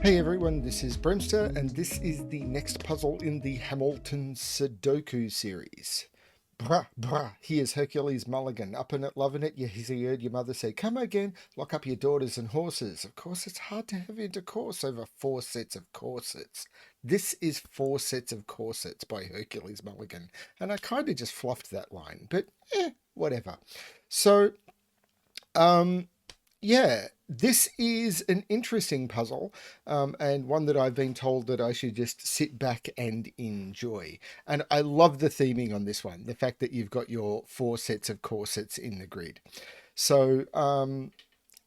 Hey everyone, this is BremSter, and this is the next puzzle in the Hamilton Sudoku series. Brah, brah, here's Hercules Mulligan, up in it, loving it. You heard your mother say, come again, lock up your daughters and horses. Of course, it's hard to have intercourse over 4 sets of corsets. This is 4 sets of corsets by Hercules Mulligan, and I kind of just fluffed that line, but whatever. So, um, yeah, this is an interesting puzzle, and one that I've been told that I should just sit back and enjoy. And I love the theming on this one, the fact that you've got your 4 sets of corsets in the grid. So,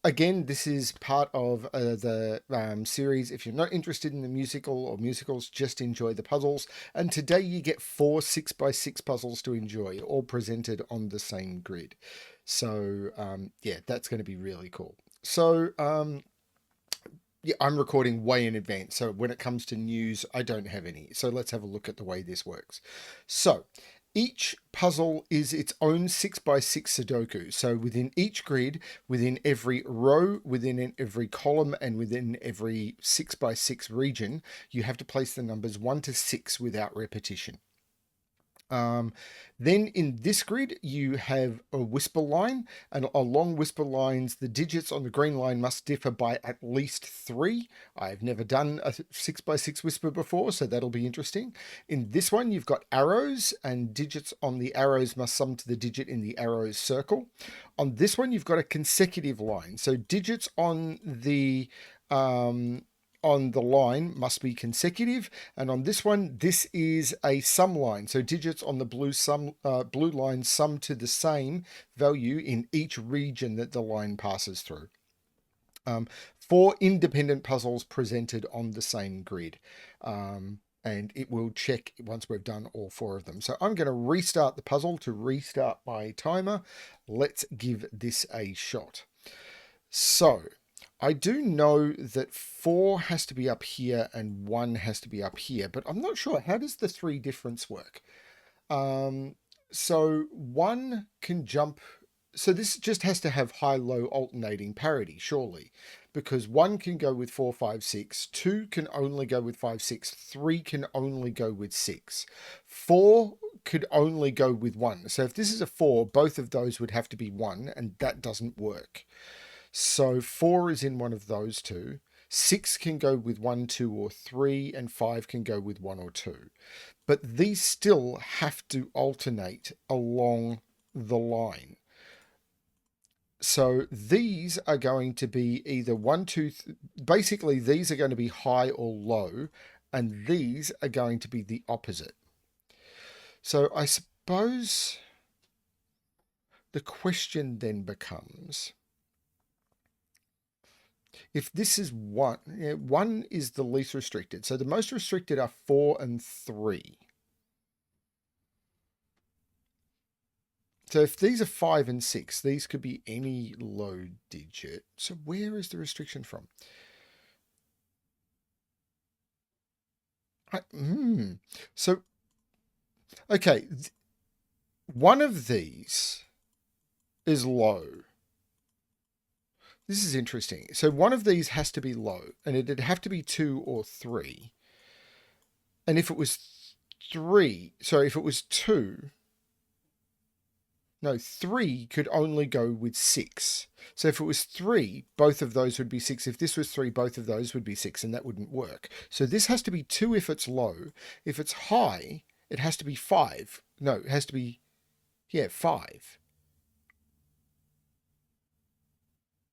again, this is part of the series. If you're not interested in the musical or musicals, just enjoy the puzzles. And today you get 4 6x6 puzzles to enjoy, all presented on the same grid. So, yeah, that's going to be really cool. So, yeah, I'm recording way in advance. So when it comes to news, I don't have any. So let's have a look at the way this works. So each puzzle is its own 6x6 Sudoku. So within each grid, within every row, within every column, and within every 6x6 region, you have to place the numbers 1 to 6 without repetition. Then in this grid, you have a whisper line, and along whisper lines, the digits on the green line must differ by at least 3. I've never done a 6x6 whisper before, so that'll be interesting. In this one, you've got arrows, and digits on the arrows must sum to the digit in the arrows circle. On this one, you've got a consecutive line, so digits on the line must be consecutive, and on this one, this is a sum line. So digits on the blue line sum to the same value in each region that the line passes through. 4 independent puzzles presented on the same grid. And it will check once we've done all 4 of them. So I'm going to restart the puzzle to restart my timer. Let's give this a shot. So I do know that 4 has to be up here and 1 has to be up here, but I'm not sure. How does the 3 difference work? So 1 can jump. So this just has to have high-low alternating parity, surely, because 1 can go with 4, 5, 6, 2 can only go with 5, 6, 3 can only go with 6, 4 could only go with 1. So if this is a 4, both of those would have to be 1, and that doesn't work. So 4 is in one of those two. 6 can go with 1, 2, or 3, and 5 can go with 1 or 2. But these still have to alternate along the line. So these are going to be either 1, 2, basically these are going to be high or low, and these are going to be the opposite. So I suppose the question then becomes, if this is 1, 1 is the least restricted. So the most restricted are 4 and 3. So if these are 5 and 6, these could be any low digit. So where is the restriction from? So, okay, one of these is low. This is interesting. So one of these has to be low, and it'd have to be 2 or 3. And if it was 3, sorry, if it was 2, no, 3 could only go with 6. So if it was 3, both of those would be 6. If this was 3, both of those would be 6, and that wouldn't work. So this has to be 2 if it's low. If it's high, it has to be 5. No, it has to be, 5.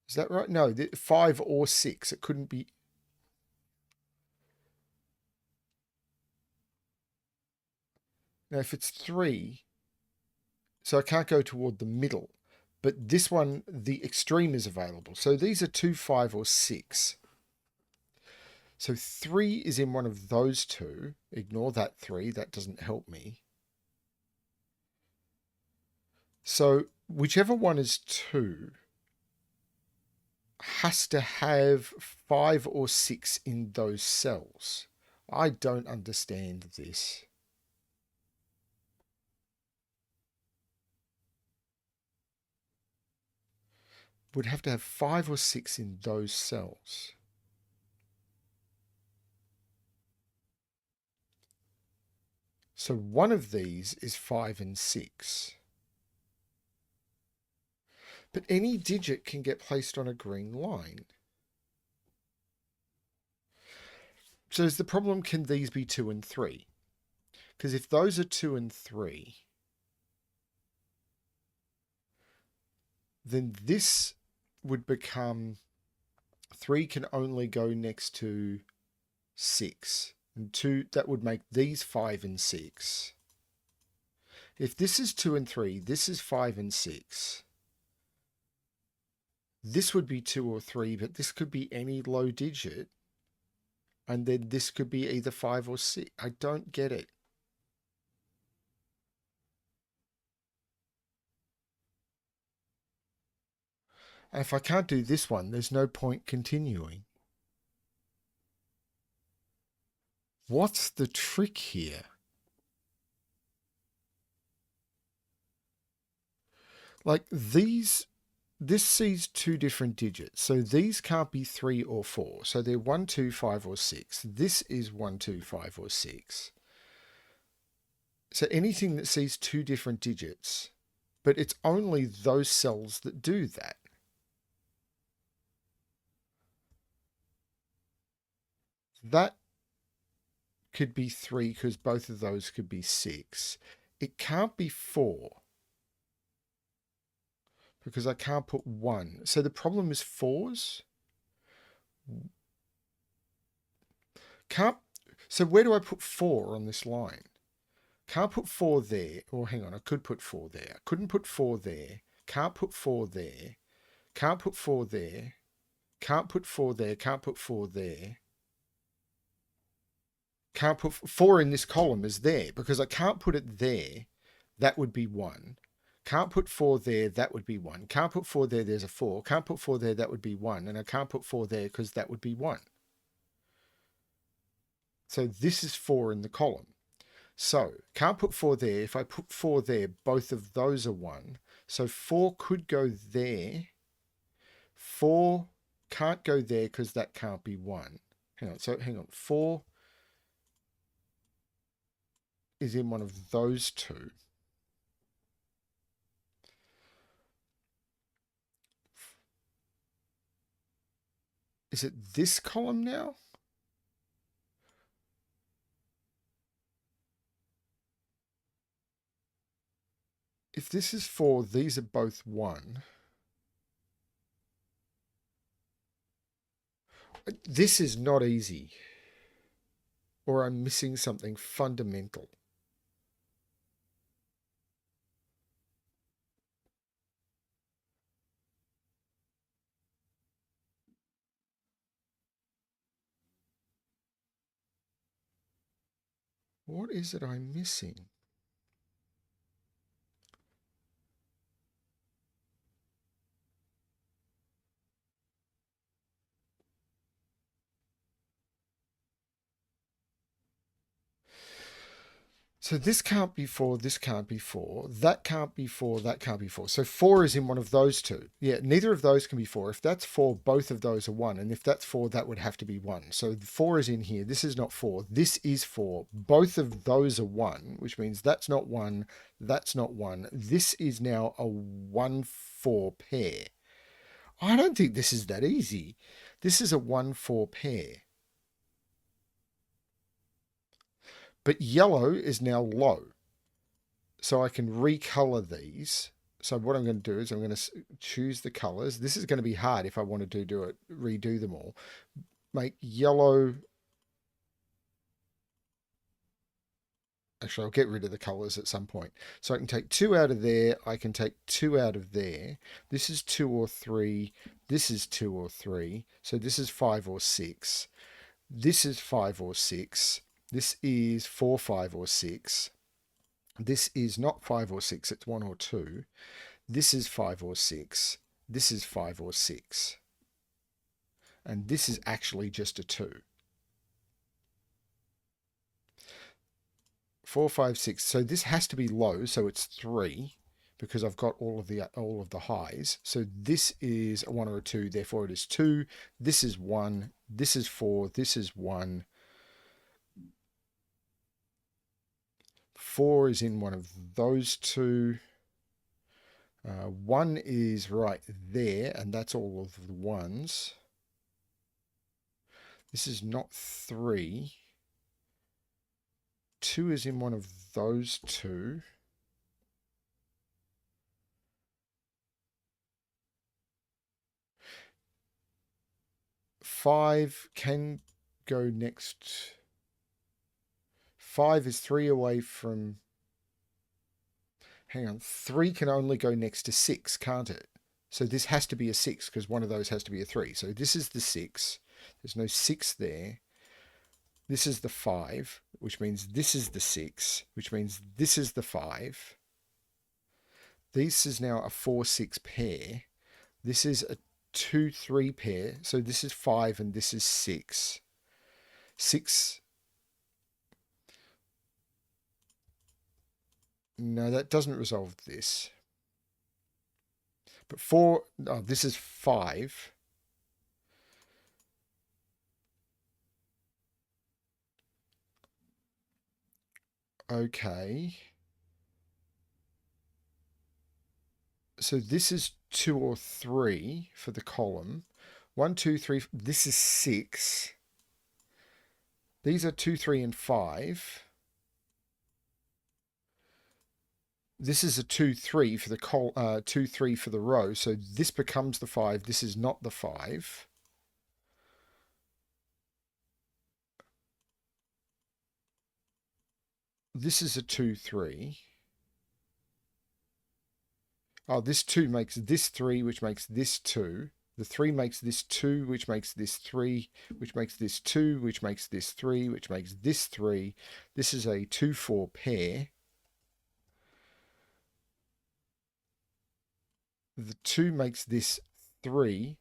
Is that right? No, 5 or 6. It couldn't be. Now, if it's 3, so I can't go toward the middle. But this one, the extreme is available. So these are 2, 5, or 6. So 3 is in one of those two. Ignore that 3. That doesn't help me. So whichever one is 2 has to have 5 or 6 in those cells. I don't understand this. Would have to have 5 or 6 in those cells. So one of these is 5 and 6. But any digit can get placed on a green line. So is the problem, can these be 2 and 3? Because if those are 2 and 3, then this would become 3 can only go next to 6. And 2, that would make these 5 and 6. If this is 2 and 3, this is 5 and 6. This would be 2 or 3, but this could be any low digit. And then this could be either 5 or 6. I don't get it. And if I can't do this one, there's no point continuing. What's the trick here? Like this sees 2 different digits. So these can't be 3 or 4. So they're 1, 2, 5, or 6. This is 1, 2, 5, or 6. So anything that sees 2 different digits, but it's only those cells that do that. That could be 3 because both of those could be 6. It can't be 4 because I can't put 1. So the problem is 4s. So where do I put 4 on this line? Can't put 4 there. Or hang on, I could put 4 there. Couldn't put 4 there. Can't put 4 there. Can't put 4 there. Can't put 4 there. Can't put 4 there. Can't put 4 in this column is there because I can't put it there. That would be 1. Can't put 4 there. That would be 1. Can't put 4 there. There's a 4. Can't put 4 there. That would be 1. And I can't put 4 there because that would be 1. So this is 4 in the column. So can't put 4 there. If I put 4 there, both of those are 1. So 4 could go there. 4 can't go there because that can't be 1. Hang on. 4 is in one of those 2. Is it this column now? If this is 4, these are both 1. This is not easy. Or I'm missing something fundamental. What is it I'm missing? So this can't be 4, this can't be 4, that can't be 4, that can't be 4. So 4 is in one of those 2. Yeah, neither of those can be 4. If that's 4, both of those are 1. And if that's 4, that would have to be 1. So 4 is in here. This is not 4. This is 4. Both of those are 1, which means that's not 1, that's not 1. This is now a 1-4 pair. I don't think this is that easy. This is a 1-4 pair. But yellow is now low. So I can recolor these. So what I'm going to do is I'm going to choose the colors. This is going to be hard if I wanted to do it, redo them all. Make yellow. Actually, I'll get rid of the colors at some point. So I can take 2 out of there. I can take 2 out of there. This is 2 or 3. This is 2 or 3. So this is 5 or 6. This is 5 or 6. This is 4, 5 or 6. This is not 5 or 6, it's 1 or 2. This is 5 or 6. This is 5 or 6. And this is actually just a 2. 4, 5, 6. So this has to be low, so it's 3 because I've got all of the highs. So this is a 1 or a 2, therefore it is 2. This is 1. This is 4. This is 1. 4 is in one of those two. 1 is right there, and that's all of the ones. This is not 3. 2 is in one of those two. Five can go next. 5 is 3 away from... Hang on. 3 can only go next to 6, can't it? So this has to be a 6 because one of those has to be a 3. So this is the 6. There's no 6 there. This is the 5, which means this is the 6, which means this is the 5. This is now a 4-6 pair. This is a 2-3 pair. So this is 5 and this is 6. 6. No, that doesn't resolve this. But 4, oh, this is 5. Okay. So this is 2 or 3 for the column. 1, 2, 3. This is 6. These are 2, 3, and 5. This is a 2, 3 for the 2, 3 for the row. So this becomes the 5. This is not the 5. This is a 2, 3. Oh, this 2 makes this 3, which makes this 2. The 3 makes this 2, which makes this 3, which makes this 2, which makes this 3, which makes this 3. This is a 2-4 pair. The 2 makes this 3.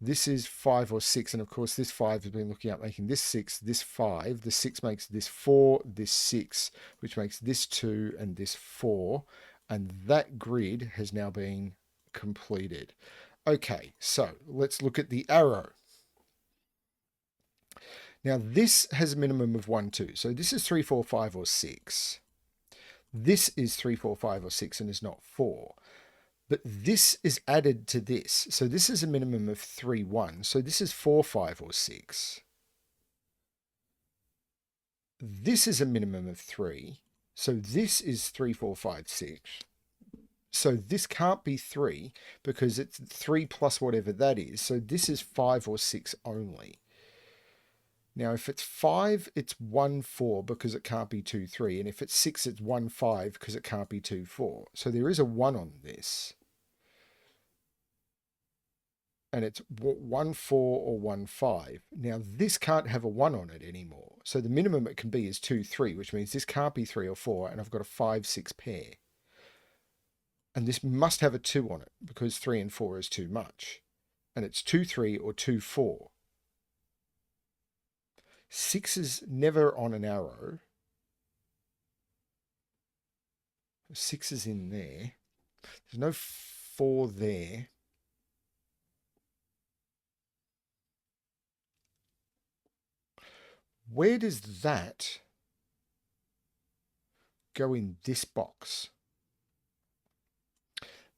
This is 5 or 6. And of course, this 5 has been looking at making this 6, this 5. The 6 makes this 4, this 6, which makes this 2 and this 4. And that grid has now been completed. Okay, so let's look at the arrow. Now, this has a minimum of 1, 2. So this is 3, 4, 5, or 6. This is 3, 4, 5, or 6 and is not 4. But this is added to this. So this is a minimum of 3, 1. So this is 4, 5, or 6. This is a minimum of 3. So this is 3, 4, 5, 6. So this can't be 3 because it's 3 plus whatever that is. So this is 5 or 6 only. Now, if it's 5, it's 1, 4 because it can't be 2, 3. And if it's 6, it's 1, 5 because it can't be 2, 4. So there is a 1 on this. And it's 1, 4 or 1, 5. Now, this can't have a 1 on it anymore. So the minimum it can be is 2, 3, which means this can't be 3 or 4. And I've got a 5, 6 pair. And this must have a 2 on it because 3 and 4 is too much. And it's 2, 3 or 2, 4. 6 is never on an arrow. 6 is in there. There's no 4 there. Where does that go in this box?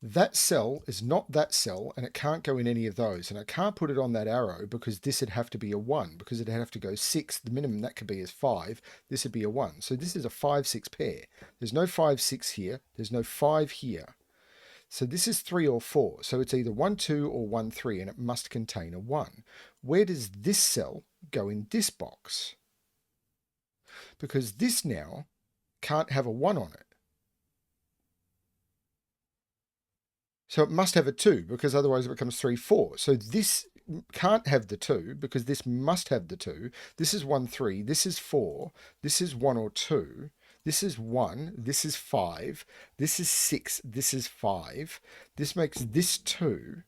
That cell is not that cell, and it can't go in any of those. And I can't put it on that arrow because this would have to be a 1, because it'd have to go 6. The minimum that could be is 5. This would be a 1. So this is a 5, 6 pair. There's no 5, 6 here. There's no 5 here. So this is 3 or 4. So it's either 1, 2 or 1, 3, and it must contain a 1. Where does this cell go in this box? Because this now can't have a 1 on it. So it must have a 2 because otherwise it becomes 3, 4. So this can't have the 2 because this must have the 2. This is 1, 3. This is 4. This is 1 or 2. This is 1. This is 5. This is 6. This is 5. This makes this 2.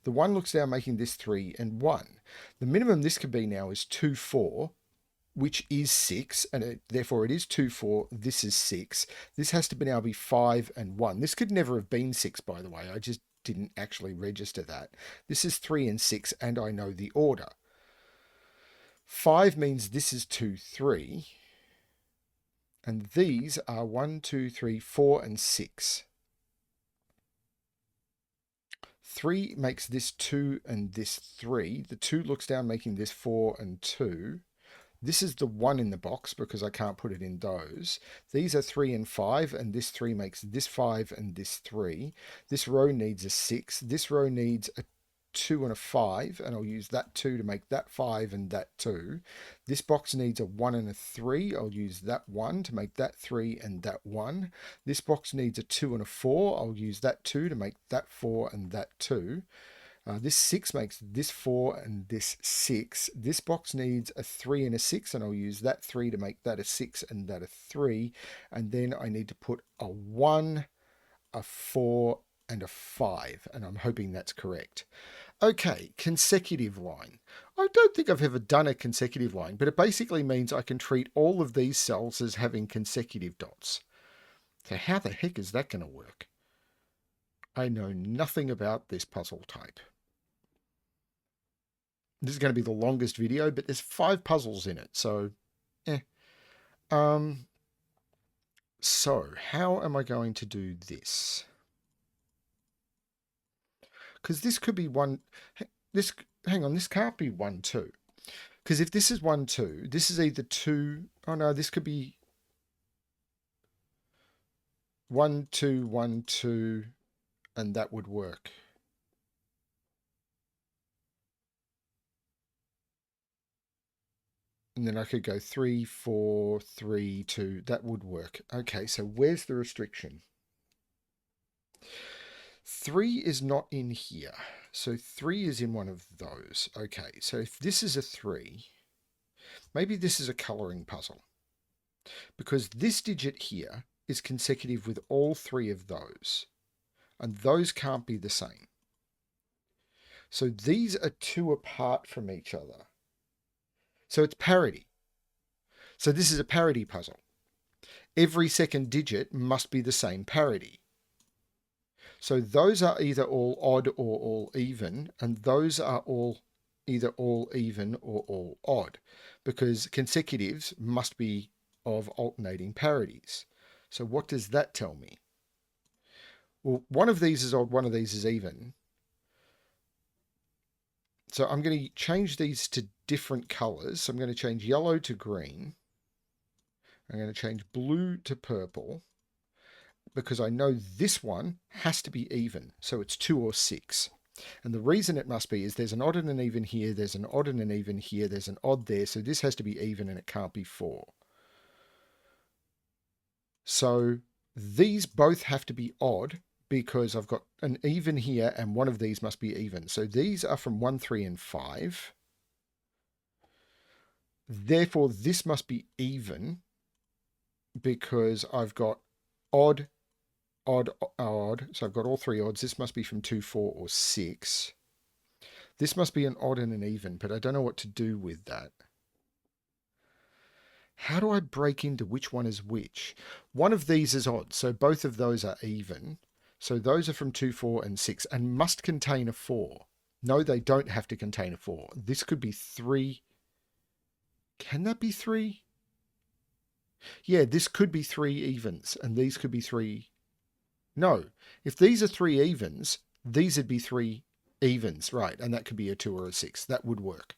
The 1 looks down making this 3 and 1. The minimum this could be now is 2, 4. Which is 6, and therefore it is 2, 4. This is 6. This has to now be 5 and 1. This could never have been 6, by the way. I just didn't actually register that. This is 3 and 6, and I know the order. 5 means this is 2, 3. And these are 1, 2, 3, 4, and 6. 3 makes this 2 and this 3. The 2 looks down, making this 4 and 2. This is the 1 in the box because I can't put it in those. These are 3 and 5, and this 3 makes this 5 and this 3. This row needs a 6. This row needs a 2 and a 5, and I'll use that 2 to make that 5 and that 2. This box needs a 1 and a 3. I'll use that 1 to make that 3 and that 1. This box needs a 2 and a 4. I'll use that 2 to make that 4 and that 2. This 6 makes this 4 and this 6. This box needs a 3 and a 6, and I'll use that 3 to make that a 6 and that a 3. And then I need to put a 1, a 4, and a 5, and I'm hoping that's correct. Okay, consecutive line. I don't think I've ever done a consecutive line, but it basically means I can treat all of these cells as having consecutive dots. So how the heck is that going to work? I know nothing about this puzzle type. This is going to be the longest video, but there's 5 puzzles in it, so So how am I going to do this? Because this could be one. Hang on, this can't be 1, 2. Because if this is 1, 2, this is either 2. Oh no, this could be 1, 2, 1, 2, and that would work. And then I could go 3, 4, 3, 2. That would work. Okay, so where's the restriction? 3 is not in here. So 3 is in one of those. Okay, so if this is a 3, maybe this is a colouring puzzle. Because this digit here is consecutive with all 3 of those. And those can't be the same. So these are 2 apart from each other. So it's parity. So this is a parity puzzle. Every second digit must be the same parity. So those are either all odd or all even, and those are all either all even or all odd, because consecutives must be of alternating parities. So what does that tell me? Well, one of these is odd, one of these is even. So I'm going to change these to different colors. So I'm going to change yellow to green. I'm going to change blue to purple, because I know this one has to be even. So it's 2 or 6. And the reason it must be is there's an odd and an even here, there's an odd and an even here, there's an odd there. So this has to be even and it can't be 4. So these both have to be odd, because I've got an even here and one of these must be even. So these are from 1, 3, and 5. Therefore, this must be even, because I've got odd, odd, odd. So I've got all 3 odds. This must be from 2, 4, or 6. This must be an odd and an even, but I don't know what to do with that. How do I break into which one is which? One of these is odd, so both of those are even. So those are from 2, 4, and 6, and must contain a 4. No, they don't have to contain a 4. This could be 3. Can that be 3? Yeah, this could be 3 evens, and these could be 3. No, if these are 3 evens, these would be 3 evens, right? And that could be a 2 or a 6. That would work.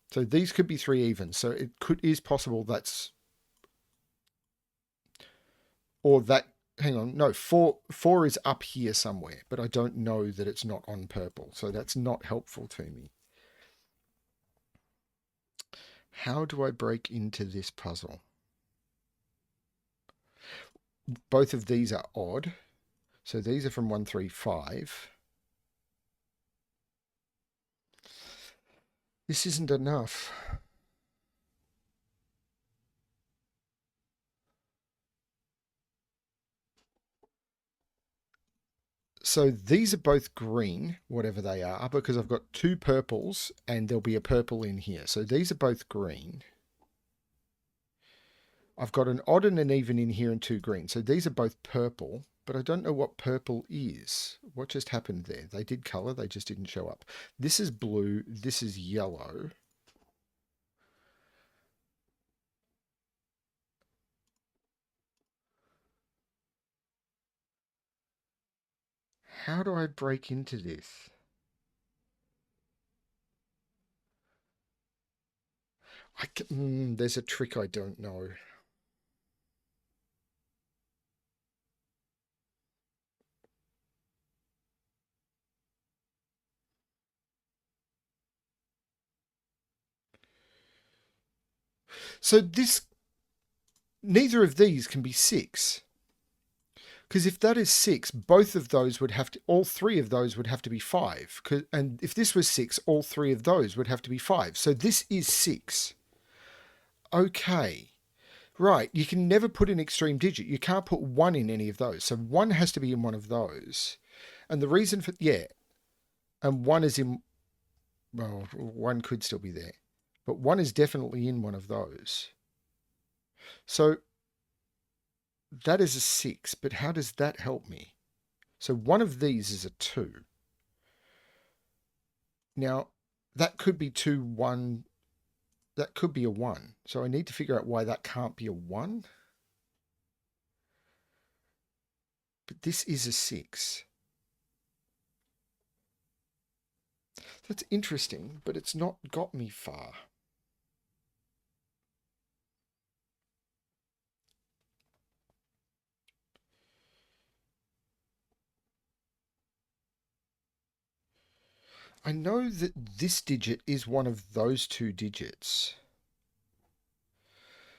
So these could be 3 evens. So it is possible that's, or that, hang on, no, 4 is up here somewhere, but I don't know that it's not on purple. So that's not helpful to me. How do I break into this puzzle? Both of these are odd. So these are from 1, 3, 5. This isn't enough. So these are both green, whatever they are, because I've got 2 purples and there'll be a purple in here. So these are both green. I've got an odd and an even in here and 2 green. So these are both purple, but I don't know what purple is. What just happened there? They did color, they just didn't show up. This is blue, this is yellow. How do I break into this? There's a trick I don't know. So neither of these can be 6. Because if that is 6, both of those would have to, all three of those would have to be 5. And if this was 6, all three of those would have to be 5. So this is 6. Okay. Right. You can never put an extreme digit. You can't put 1 in any of those. So 1 has to be in one of those. And the reason for, yeah. And 1 is in, well, 1 could still be there. But 1 is definitely in one of those. So that is a 6. But how does that help me? So one of these is a 2. Now, that could be 2, 1. That could be a 1. So I need to figure out why that can't be a 1. But this is a 6. That's interesting, but it's not got me far. I know that this digit is one of those 2 digits.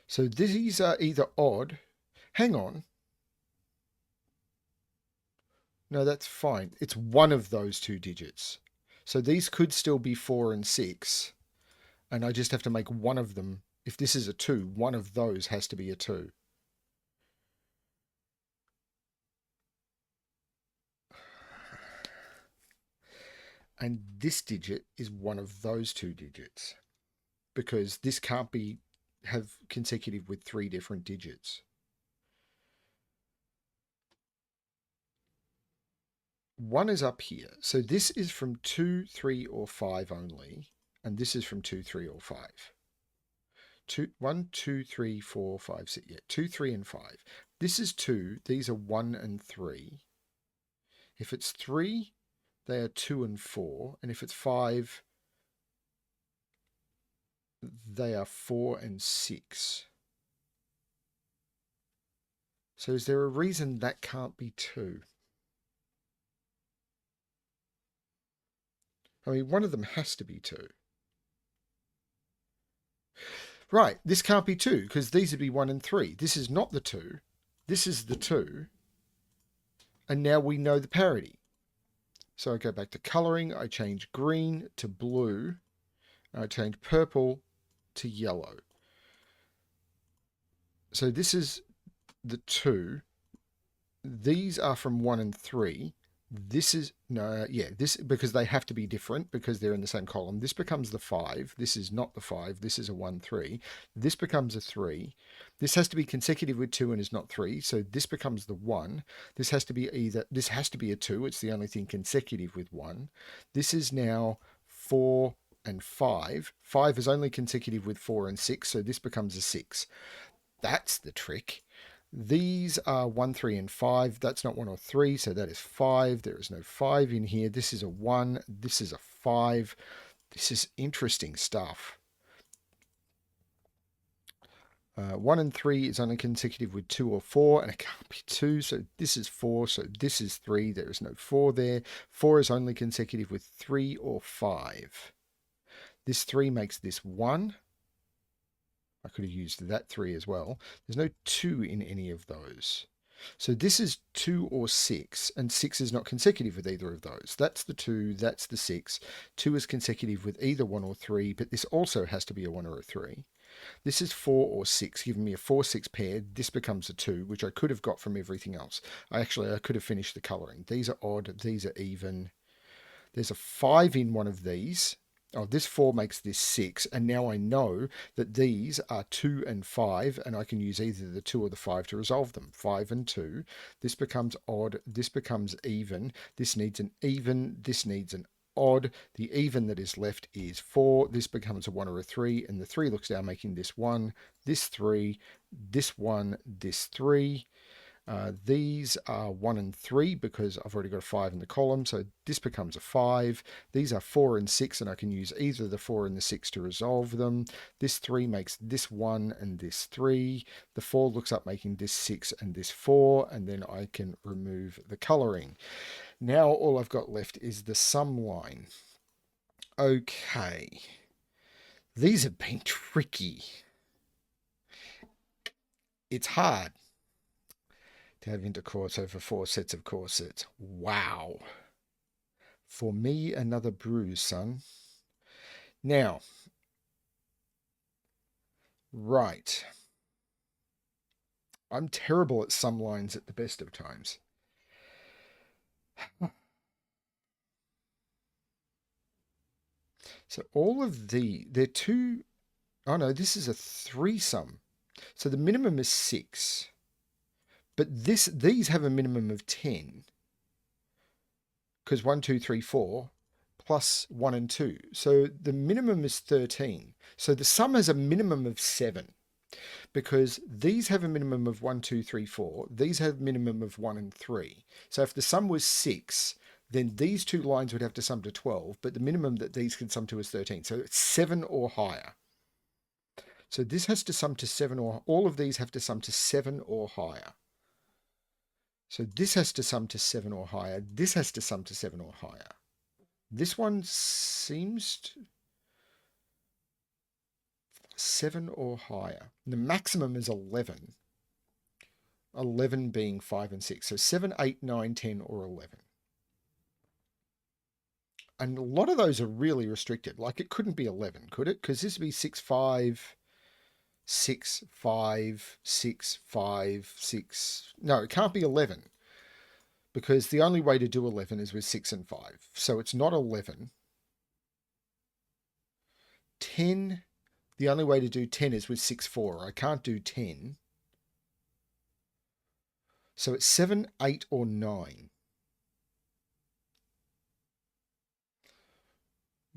So these are either odd. Hang on. No, that's fine. It's one of those 2 digits. So these could still be 4 and 6. And I just have to make one of them. If this is a 2, one of those has to be a 2. And this digit is one of those 2 digits. Because this can't be have consecutive with 3 different digits. One is up here. So this is from 2, 3, or 5 only. And this is from 2, 3, or 5. 1, 2, 3, 4, 5, 6. Yeah, 2, 3, and 5. This is 2. These are 1 and 3. If it's 3, they are 2 and 4. And if it's 5, they are 4 and 6. So is there a reason that can't be 2? I mean, one of them has to be 2. Right, this can't be 2 because these would be 1 and 3. This is not the 2. This is the 2. And now we know the parity. So I go back to colouring. I change green to blue. And I change purple to yellow. So this is the 2. These are from 1 and 3. This is, no, yeah, this, because they have to be different because they're in the same column. This becomes the 5. This is not the 5. This is a 1, 3. This becomes a 3. This has to be consecutive with 2 and is not 3. So this becomes the 1. This has to be this has to be a 2. It's the only thing consecutive with 1. This is now 4 and 5. 5 is only consecutive with 4 and 6. So this becomes a 6. That's the trick. These are 1, 3, and 5. That's not 1 or 3, so that is 5. There is no 5 in here. This is a 1. This is a 5. This is interesting stuff. 1 and 3 is only consecutive with 2 or 4, and it can't be 2, so this is 4, so this is 3. There is no 4 there. 4 is only consecutive with 3 or 5. This 3 makes this 1. I could have used that 3 as well. There's no 2 in any of those. So this is 2 or 6, and 6 is not consecutive with either of those. That's the 2, that's the 6. 2 is consecutive with either 1 or 3, but this also has to be a 1 or a 3. This is 4 or 6, giving me a 4-6 pair. This becomes a 2, which I could have got from everything else. I could have finished the colouring. These are odd, these are even. There's a 5 in one of these. Oh, this 4 makes this 6, and now I know that these are 2 and 5, and I can use either the 2 or the 5 to resolve them. 5 and 2. This becomes odd. This becomes even. This needs an even. This needs an odd. The even that is left is 4. This becomes a 1 or a 3, and the 3 looks down, making this 1, this 3, this 1, this 3. These are 1 and 3 because I've already got a 5 in the column, so this becomes a 5. These are 4 and 6, and I can use either the 4 and the 6 to resolve them. This 3 makes this 1 and this 3. The 4 looks up making this 6 and this 4, and then I can remove the colouring. Now all I've got left is the sum line. Okay. These have been tricky. It's hard to have intercourse over 4 sets of corsets. Wow. For me, another bruise, son. Now, right. I'm terrible at sum lines at the best of times. So all of they're two, oh no, this is a threesome. So the minimum is 6. But these have a minimum of 10. Because 1, 2, 3, 4 plus 1 and 2. So the minimum is 13. So the sum has a minimum of 7. Because these have a minimum of 1, 2, 3, 4. These have a minimum of 1 and 3. So if the sum was 6, then these two lines would have to sum to 12, but the minimum that these can sum to is 13. So it's 7 or higher. So this has to sum to 7 or all of these have to sum to 7 or higher. So this has to sum to 7 or higher. This has to sum to 7 or higher. This one seems to 7 or higher. The maximum is 11. 11 being 5 and 6. So 7, 8, 9, 10, or 11. And a lot of those are really restricted. Like it couldn't be 11, could it? Because this would be 6, 5, 6, 5, 6, 5, 6. No, it can't be 11. Because the only way to do 11 is with 6 and 5. So it's not 11. 10, the only way to do 10 is with 6, 4. I can't do 10. So it's 7, 8, or 9.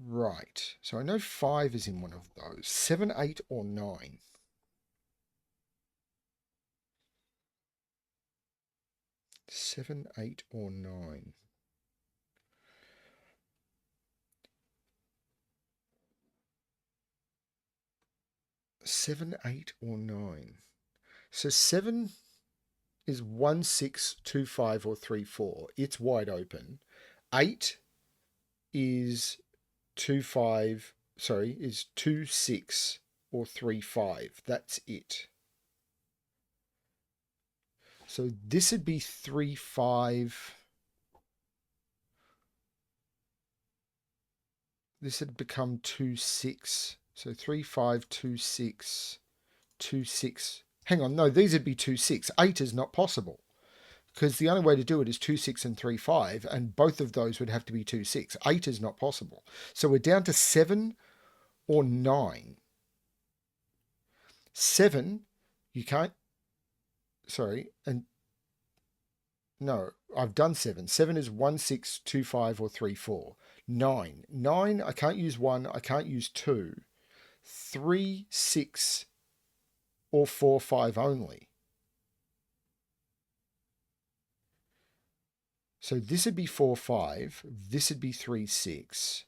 Right. So I know 5 is in one of those. 7, 8, or 9. 7, 8, or 9. Seven, 8, or 9. So 7 is 1, 6, 2, 5, or 3, 4. It's wide open. 8 is 2, 5, sorry, is 2, 6, or 3, 5. That's it. So this would be 3, 5. This had become 2, 6. So 3, 5, 2, 6, 2, 6. Hang on, no, these would be 2, 6. 8 is not possible. Because the only way to do it is 2, 6 and 3, 5, and both of those would have to be 2, 6. 8 is not possible. So we're down to 7 or 9. 7, you can't, sorry, and no, I've done 7. 7 is 1, 6, 2, 5, or 3, 4. 9. 9, I can't use 1, I can't use 2. 3, 6, or 4, 5 only. So this would be 4, 5. This would be 3, 6.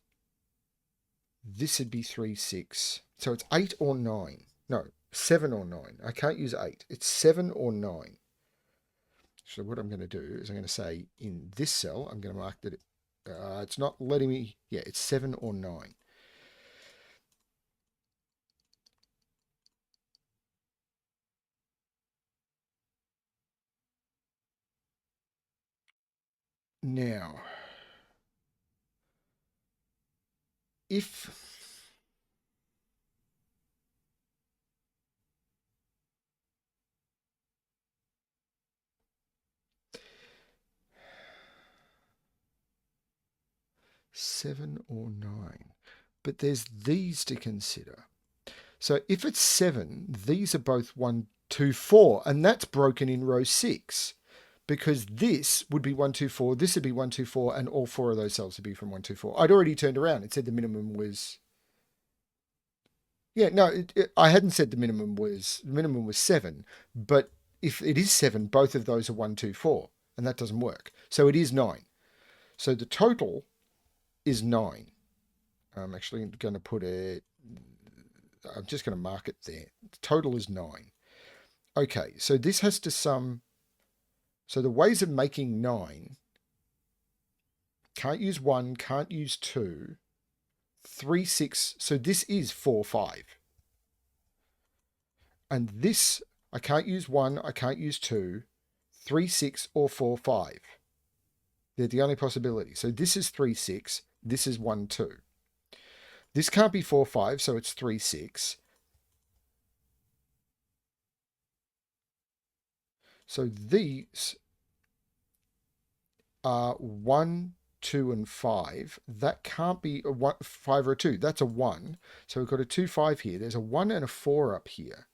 This would be 3, 6. So it's 8 or 9. No, 7 or 9. I can't use 8. It's 7 or 9. So what I'm going to do is I'm going to say in this cell, I'm going to mark that it's not letting me. Yeah, it's 7 or 9. Now, if 7 or 9, but there's these to consider. So if it's 7, these are both 1, 2, 4, and that's broken in row 6. Because this would be 1, 2, 4, this would be 1, 2, 4, and all 4 of those cells would be from 1, 2, 4. I'd already turned around and said the minimum was. Yeah, no, I hadn't said the minimum was 7, but if it is 7, both of those are 1, 2, 4, and that doesn't work. So it is 9. So the total is 9. I'm actually going to put it, I'm just going to mark it there. The total is 9. Okay, so this has to sum. So the ways of making 9, can't use 1, can't use 2, 3, 6. So this is 4, 5. And this, I can't use 1, I can't use 2, 3, 6, or 4, 5. They're the only possibility. So this is 3, 6. This is 1, 2. This can't be 4, 5, so it's 3, 6. So these are 1, 2, and 5. That can't be a 5 or a 2. That's a 1. So we've got a 2, 5 here. There's a 1 and a 4 up here.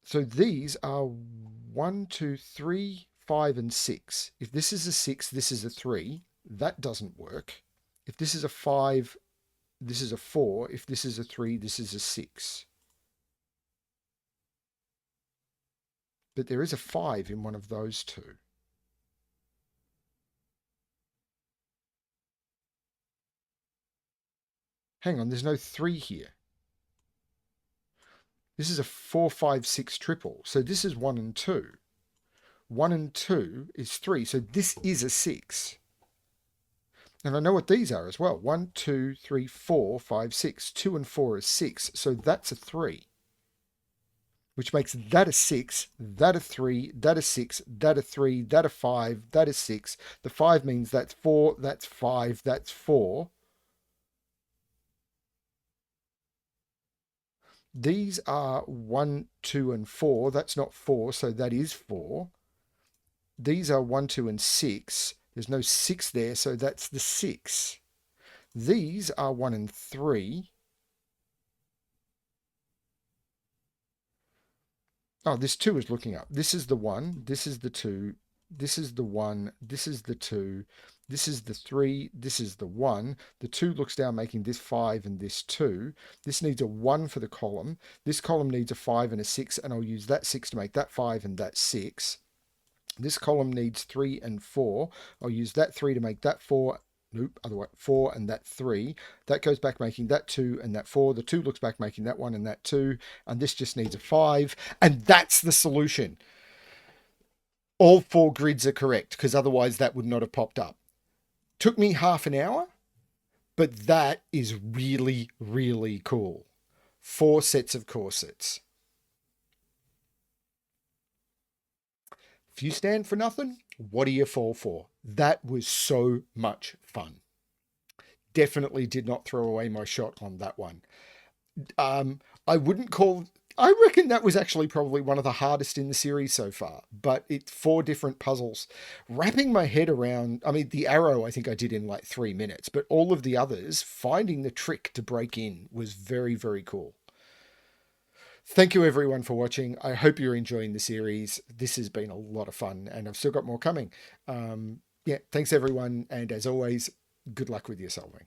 So these are 1, 2, 3, 5, and 6. If this is a 6, this is a 3. That doesn't work. If this is a 5, this is a 4. If this is a 3, this is a 6. But there is a 5 in one of those two. Hang on, there's no 3 here. This is a 4, 5, 6 triple. So this is 1 and 2. 1 and 2 is 3. So this is a 6. And I know what these are as well. 1, 2, 3, 4, 5, 6. 2 and 4 is 6. So that's a 3. Which makes that a 6, that a 3, that a 6, that a 3, that a 5, that a 6. The 5 means that's 4, that's 5, that's 4. These are 1, 2, and 4. That's not 4, so that is 4. These are 1, 2, and 6. There's no 6 there, so that's the 6. These are 1 and 3. Oh, this 2 is looking up. This is the 1. This is the 2. This is the 1. This is the 2. This is the 3. This is the 1. The 2 looks down, making this 5 and this 2. This needs a 1 for the column. This column needs a 5 and a 6, and I'll use that 6 to make that 5 and that 6. This column needs 3 and 4. I'll use that 3 to make that 4. Nope, other way, 4 and that 3. That goes back making that 2 and that 4. The 2 looks back making that 1 and that 2. And this just needs a 5. And that's the solution. All 4 grids are correct, because otherwise that would not have popped up. Took me half an hour, but that is really, really cool. 4 sets of corsets. If you stand for nothing, what do you fall for? That was so much fun. Definitely did not throw away my shot on that one. I wouldn't call... I reckon that was actually probably one of the hardest in the series so far, but it's 4 different puzzles. Wrapping my head around, I mean, the arrow I think I did in like 3 minutes, but all of the others, finding the trick to break in was very, very cool. Thank you everyone for watching. I hope you're enjoying the series. This has been a lot of fun, and I've still got more coming. Yeah, thanks everyone, and as always, good luck with your solving.